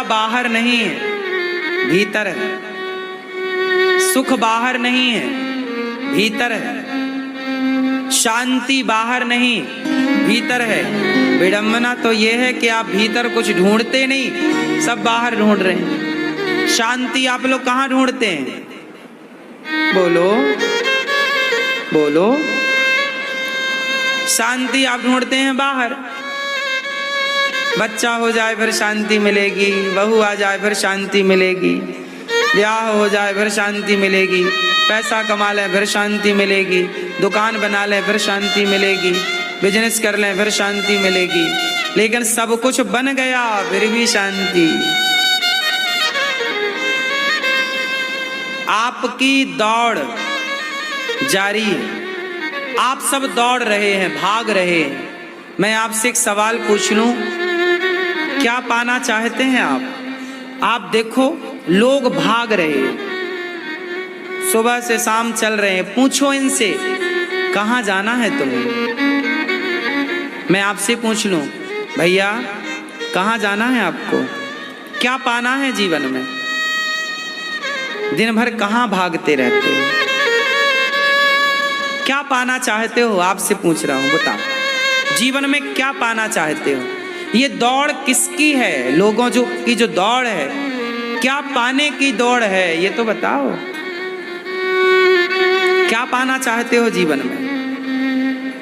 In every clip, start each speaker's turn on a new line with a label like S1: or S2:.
S1: मजा बाहर नहीं है, भीतर है। सुख बाहर नहीं है, भीतर है। शांति बाहर नहीं, भीतर है। विडंबना तो यह है कि आप भीतर कुछ ढूंढते नहीं, सब बाहर ढूंढ रहे हैं। शांति आप लोग कहाँ ढूंढते हैं? बोलो बोलो। शांति आप ढूंढते हैं बाहर। बच्चा हो जाए फिर शांति मिलेगी, बहू आ जाए फिर शांति मिलेगी, ब्याह हो जाए फिर शांति मिलेगी, पैसा कमा लें फिर शांति मिलेगी, दुकान बना लें फिर शांति मिलेगी, बिजनेस कर लें फिर शांति मिलेगी। लेकिन सब कुछ बन गया फिर भी शांति। आपकी दौड़ जारी है, आप सब दौड़ रहे हैं, भाग रहे हैं। मैं आपसे एक सवाल पूछ लूं, क्या पाना चाहते हैं आप? आप देखो लोग भाग रहे हैं, सुबह से शाम चल रहे हैं। पूछो इनसे कहाँ जाना है तुम्हें? मैं आपसे पूछ लूं, भैया कहाँ जाना है आपको? क्या पाना है जीवन में? दिन भर कहाँ भागते रहते हो? क्या पाना चाहते हो? आपसे पूछ रहा हूं, बताओ जीवन में क्या पाना चाहते हो? ये दौड़ किसकी है? लोगों की जो दौड़ है, क्या पाने की दौड़ है? ये तो बताओ, क्या पाना चाहते हो जीवन में?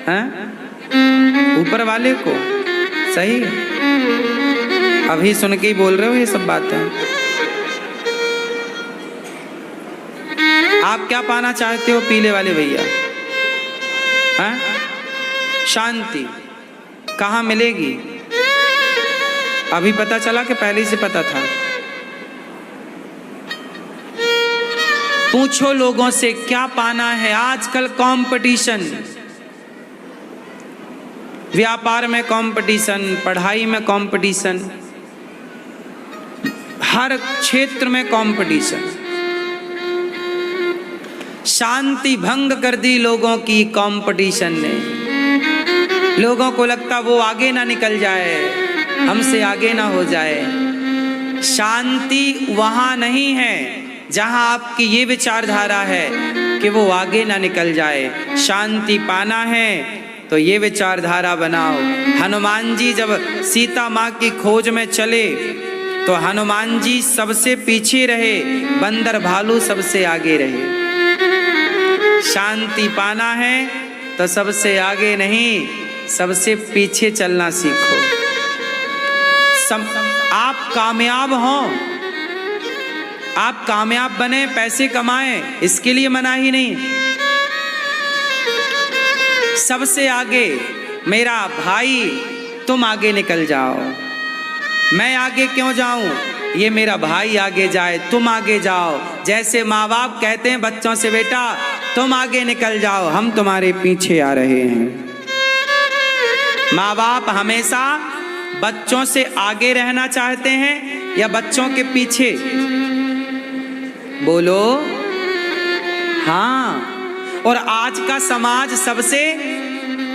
S1: हैं? ऊपर वाले को? सही, अभी सुन के ही बोल रहे हो ये सब बातें। आप क्या पाना चाहते हो पीले वाले भैया? हैं? शांति कहाँ मिलेगी? अभी पता चला कि पहले से पता था? पूछो लोगों से क्या पाना है। आजकल कंपटीशन, व्यापार में कंपटीशन, पढ़ाई में कंपटीशन, हर क्षेत्र में कंपटीशन। शांति भंग कर दी लोगों की कंपटीशन ने। लोगों को लगता वो आगे ना निकल जाए, हमसे आगे ना हो जाए। शांति वहां नहीं है जहां आपकी ये विचारधारा है कि वो आगे ना निकल जाए। शांति पाना है तो ये विचारधारा बनाओ। हनुमान जी जब सीता माँ की खोज में चले तो हनुमान जी सबसे पीछे रहे, बंदर भालू सबसे आगे रहे। शांति पाना है तो सबसे आगे नहीं, सबसे पीछे चलना सीखो। आप कामयाब हों, आप कामयाब बने, पैसे कमाएं, इसके लिए मना ही नहीं। सबसे आगे मेरा भाई, तुम आगे निकल जाओ। मैं आगे क्यों जाऊं? ये मेरा भाई आगे जाए, तुम आगे जाओ। जैसे माँ बाप कहते हैं बच्चों से, बेटा तुम आगे निकल जाओ, हम तुम्हारे पीछे आ रहे हैं। माँ बाप हमेशा बच्चों से आगे रहना चाहते हैं या बच्चों के पीछे? बोलो हाँ। और आज का समाज सबसे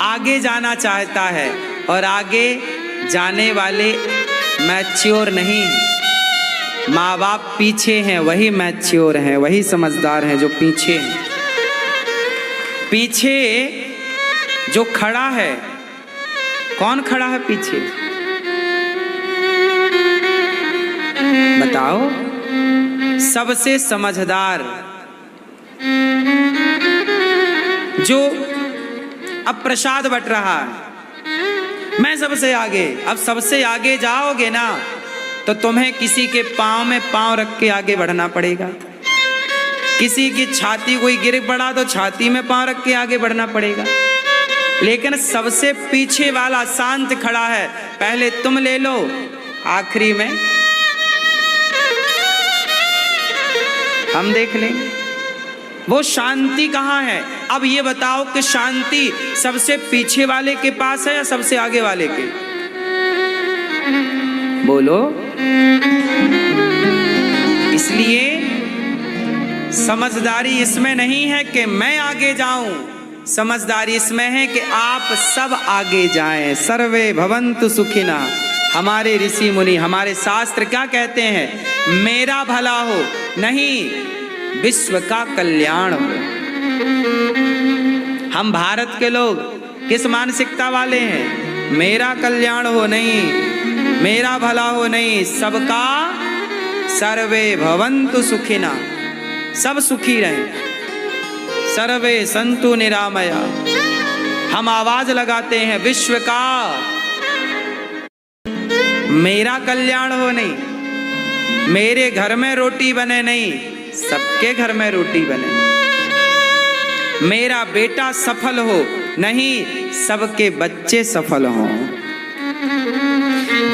S1: आगे जाना चाहता है, और आगे जाने वाले मैच्योर नहीं। माँ बाप पीछे हैं, वही मैच्योर हैं, वही समझदार हैं जो पीछे हैं। पीछे जो खड़ा है, कौन खड़ा है पीछे? बताओ। सबसे समझदार जो अब प्रसाद बट रहा है, मैं सबसे आगे। अब सबसे आगे जाओगे ना तो तुम्हें किसी के पांव में पांव रख के आगे बढ़ना पड़ेगा। किसी की छाती कोई गिर पड़ा तो छाती में पांव रख के आगे बढ़ना पड़ेगा। लेकिन सबसे पीछे वाला शांत खड़ा है, पहले तुम ले लो, आखिरी में हम देख लेंगे। वो शांति कहाँ है? अब ये बताओ कि शांति सबसे पीछे वाले के पास है या सबसे आगे वाले के? बोलो। इसलिए समझदारी इसमें नहीं है कि मैं आगे जाऊं, समझदारी इसमें है कि आप सब आगे जाएं। सर्वे भवन्तु सुखिनः, हमारे ऋषि मुनि, हमारे शास्त्र क्या कहते हैं? मेरा भला हो, नहीं विश्व का कल्याण हो। हम भारत के लोग किस मानसिकता वाले हैं? मेरा कल्याण हो नहीं, मेरा भला हो नहीं, सबका सर्वे भवन्तु सुखिना, सब सुखी रहें, सर्वे संतु निरामया। हम आवाज लगाते हैं विश्व का मेरा कल्याण हो नहीं, मेरे घर में रोटी बने नहीं, सबके घर में रोटी बने, मेरा बेटा सफल हो नहीं, सबके बच्चे सफल हों।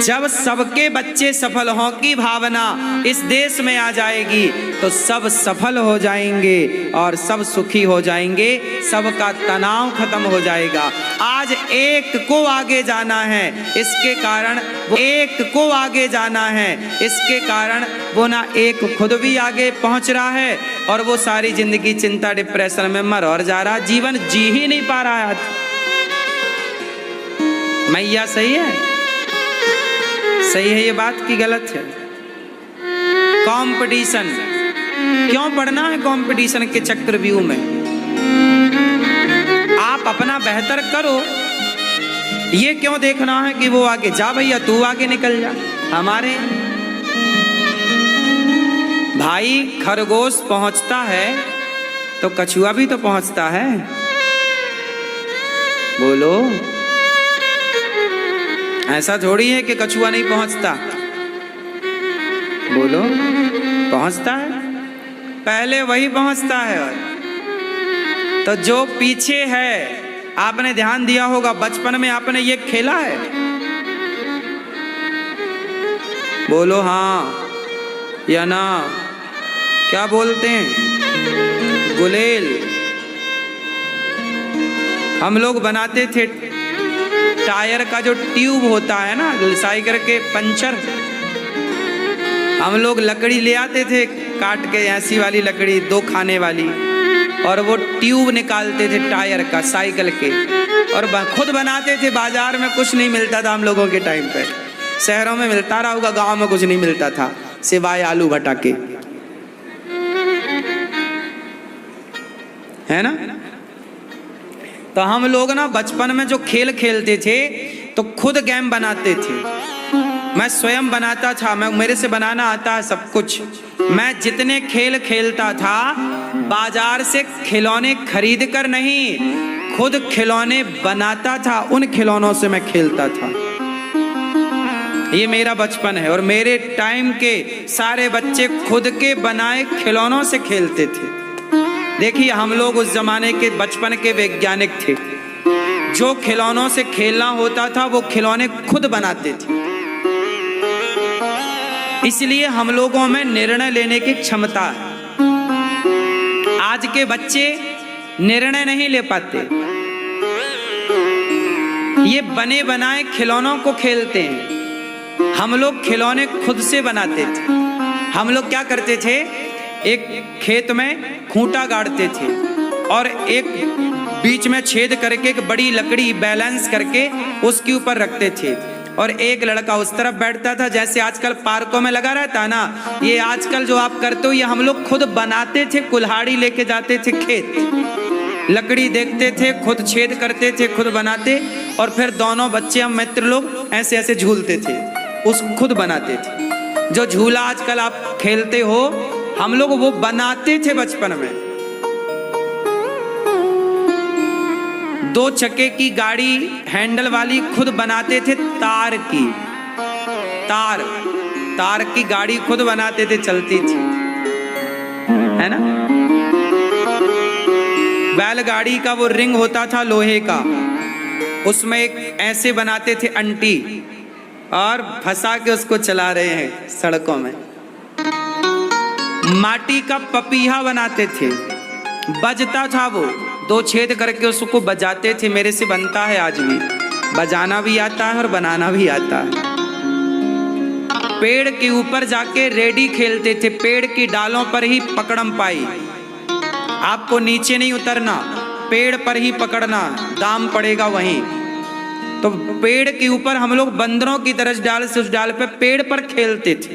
S1: जब सबके बच्चे सफल हों की भावना इस देश में आ जाएगी तो सब सफल हो जाएंगे और सब सुखी हो जाएंगे, सबका तनाव खत्म हो जाएगा। आज एक को आगे जाना है, इसके कारण वो एक को आगे जाना है, इसके कारण वो ना एक खुद भी आगे पहुंच रहा है और वो सारी जिंदगी चिंता डिप्रेशन में मर और जा रहा, जीवन जी ही नहीं पा रहा है। मैया सही है? सही है ये बात की गलत है? कंपटीशन क्यों पढ़ना है? कंपटीशन के चक्रव्यूह में आप अपना बेहतर करो, ये क्यों देखना है कि वो आगे जा? भैया तू आगे निकल जा। हमारे भाई खरगोश पहुंचता है तो कछुआ भी तो पहुंचता है, बोलो। ऐसा थोड़ी है कि कछुआ नहीं पहुंचता, बोलो पहुंचता है, पहले वही पहुंचता है। और तो जो पीछे है, आपने ध्यान दिया होगा बचपन में आपने ये खेला है, बोलो हाँ या ना? क्या बोलते हैं? गुलेल। हम लोग बनाते थे टायर का जो ट्यूब होता है ना, साइकिल के पंचर, हम लोग लकड़ी ले आते थे काट के, ऐसी वाली लकड़ी 2 खाने वाली, और वो ट्यूब निकालते थे टायर का साइकिल के और खुद बनाते थे। बाजार में कुछ नहीं मिलता था हम लोगों के टाइम पे, शहरों में मिलता रहा होगा, गांव में कुछ नहीं मिलता था सिवाय आलू भटा के, है ना? तो हम लोग ना बचपन में जो खेल खेलते थे तो खुद गेम बनाते थे। मैं स्वयं बनाता था, मेरे से बनाना आता है सब कुछ। मैं जितने खेल खेलता था बाजार से खिलौने खरीद कर नहीं, खुद खिलौने बनाता था, उन खिलौनों से मैं खेलता था। ये मेरा बचपन है और मेरे टाइम के सारे बच्चे खुद के बनाए खिलौनों से खेलते थे। देखिए हम लोग उस जमाने के बचपन के वैज्ञानिक थे, जो खिलौनों से खेलना होता था वो खिलौने खुद बनाते थे। इसलिए हम लोगों में निर्णय लेने की क्षमता है। आज के बच्चे निर्णय नहीं ले पाते, ये बने बनाए खिलौनों को खेलते हैं। हम लोग खिलौने खुद से बनाते थे। हम लोग क्या करते थे, एक खेत में खूंटा गाड़ते थे और एक बीच में छेद करके एक बड़ी लकड़ी बैलेंस करके उसके ऊपर रखते थे और एक लड़का उस तरफ बैठता था, जैसे आजकल पार्कों में लगा रहता ना, ये आजकल जो आप करते हो ये हम लोग खुद बनाते थे। कुल्हाड़ी लेके जाते थे खेत, लकड़ी देखते थे, खुद छेद करते थे, खुद बनाते, और फिर दोनों बच्चे हम मित्र लोग ऐसे ऐसे झूलते थे, उस खुद बनाते थे। जो झूला आजकल आप खेलते हो हम लोग वो बनाते थे बचपन में। 2 चक्के की गाड़ी हैंडल वाली खुद बनाते थे, तार की, तार की गाड़ी खुद बनाते थे, चलती थी, है ना? बैलगाड़ी का वो रिंग होता था लोहे का, उसमें एक ऐसे बनाते थे अंटी और फंसा के उसको चला रहे हैं सड़कों में। माटी का पपीहा बनाते थे, बजता था वो, 2 छेद करके उसको बजाते थे। मेरे से बनता है आज भी, बजाना भी आता है और बनाना भी आता है। पेड़ के ऊपर जाके रेडी खेलते थे, पेड़ की डालों पर ही पकड़म पाई, आपको नीचे नहीं उतरना, पेड़ पर ही पकड़ना, दाम पड़ेगा वहीं। तो पेड़ के ऊपर हम लोग बंदरों की तरह डाल से उस डाल पे पेड़ पर खेलते थे।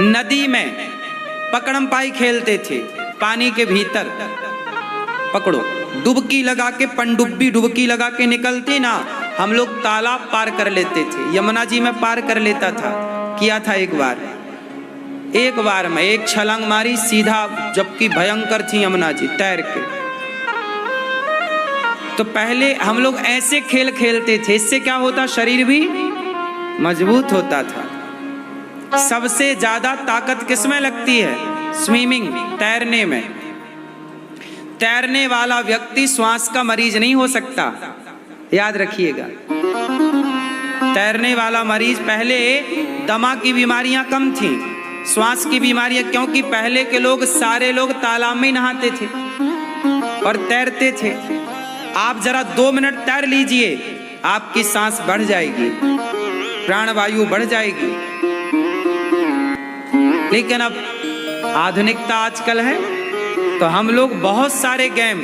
S1: नदी में पकड़म पाई खेलते थे, पानी के भीतर पकड़ो, डुबकी लगा के, पनडुब्बी डुबकी लगा के निकलती ना, हम लोग तालाब पार कर लेते थे। यमुना जी में पार कर लेता था, किया था एक बार में एक छलांग मारी सीधा, जबकि भयंकर थी यमुना जी, तैर के। तो पहले हम लोग ऐसे खेल खेलते थे, इससे क्या होता, शरीर भी मजबूत होता था। सबसे ज्यादा ताकत किसमें लगती है? स्विमिंग, तैरने में। तैरने वाला व्यक्ति श्वास का मरीज नहीं हो सकता, याद रखिएगा। तैरने वाला मरीज, पहले दमा की बीमारियां कम थी, श्वास की बीमारियां, क्योंकि पहले के लोग सारे लोग तालाब में नहाते थे और तैरते थे। आप जरा 2 मिनट तैर लीजिए, आपकी सांस बढ़ जाएगी, प्राणवायु बढ़ जाएगी। लेकिन अब आधुनिकता आजकल है, तो हम लोग बहुत सारे गेम,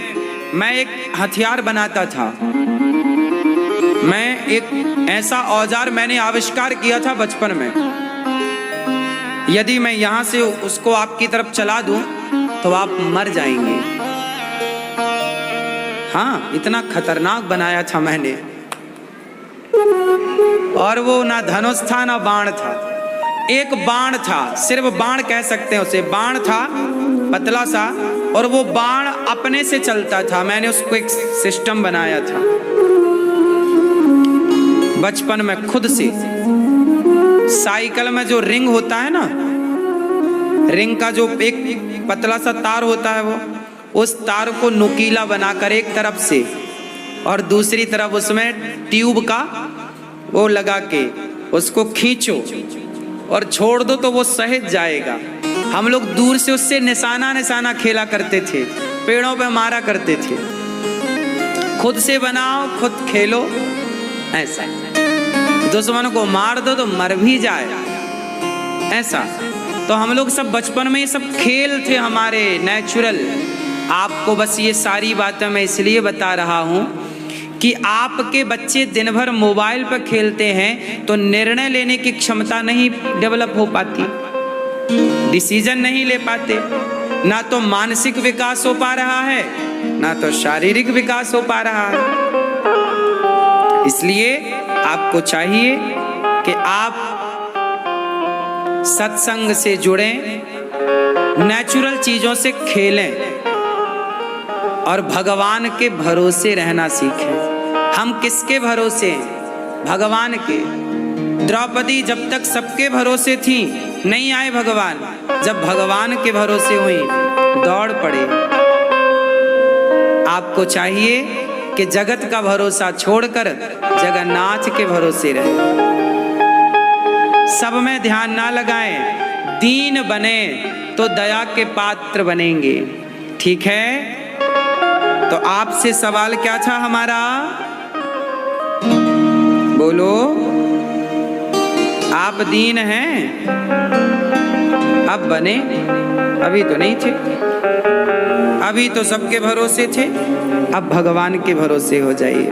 S1: मैं एक हथियार बनाता था, मैं एक ऐसा औजार मैंने आविष्कार किया था बचपन में, यदि मैं यहां से उसको आपकी तरफ चला दूं तो आप मर जाएंगे। हाँ, इतना खतरनाक बनाया था मैंने। और वो ना धनुष था ना बाण था, एक बाण था, सिर्फ बाण कह सकते हैं उसे, बाण था पतला सा, और वो बाण अपने से चलता था। मैंने उसको एक सिस्टम बनाया था बचपन में खुद से। साइकिल में जो रिंग होता है ना, रिंग का जो एक पतला सा तार होता है, वो उस तार को नुकीला बनाकर एक तरफ से और दूसरी तरफ उसमें ट्यूब का वो लगा के उसको खींचो और छोड़ दो तो वो सहज जाएगा। हम लोग दूर से उससे निशाना खेला करते थे, पेड़ों पे मारा करते थे। खुद से बनाओ, खुद खेलो, ऐसा। दुश्मन को मार दो तो मर भी जाए, ऐसा। तो हम लोग सब बचपन में ये सब खेल थे हमारे, नेचुरल। आपको बस ये सारी बातें मैं इसलिए बता रहा हूं कि आपके बच्चे दिन भर मोबाइल पर खेलते हैं तो निर्णय लेने की क्षमता नहीं डेवलप हो पाती, डिसीजन नहीं ले पाते, ना तो मानसिक विकास हो पा रहा है ना तो शारीरिक विकास हो पा रहा है। इसलिए आपको चाहिए कि आप सत्संग से जुड़ें, नेचुरल चीजों से खेलें और भगवान के भरोसे रहना सीखें। हम किसके भरोसे हैं? भगवान के। द्रौपदी जब तक सबके भरोसे थी, नहीं आए भगवान, जब भगवान के भरोसे हुई दौड़ पड़े। आपको चाहिए कि जगत का भरोसा छोड़कर जगन्नाथ के भरोसे रहे। सब में ध्यान ना लगाएं, दीन बने तो दया के पात्र बनेंगे। ठीक है, तो आपसे सवाल क्या था हमारा? बोलो, आप दीन हैं? अब बने? अभी तो नहीं थे, अभी तो सबके भरोसे थे, अब भगवान के भरोसे हो जाइए।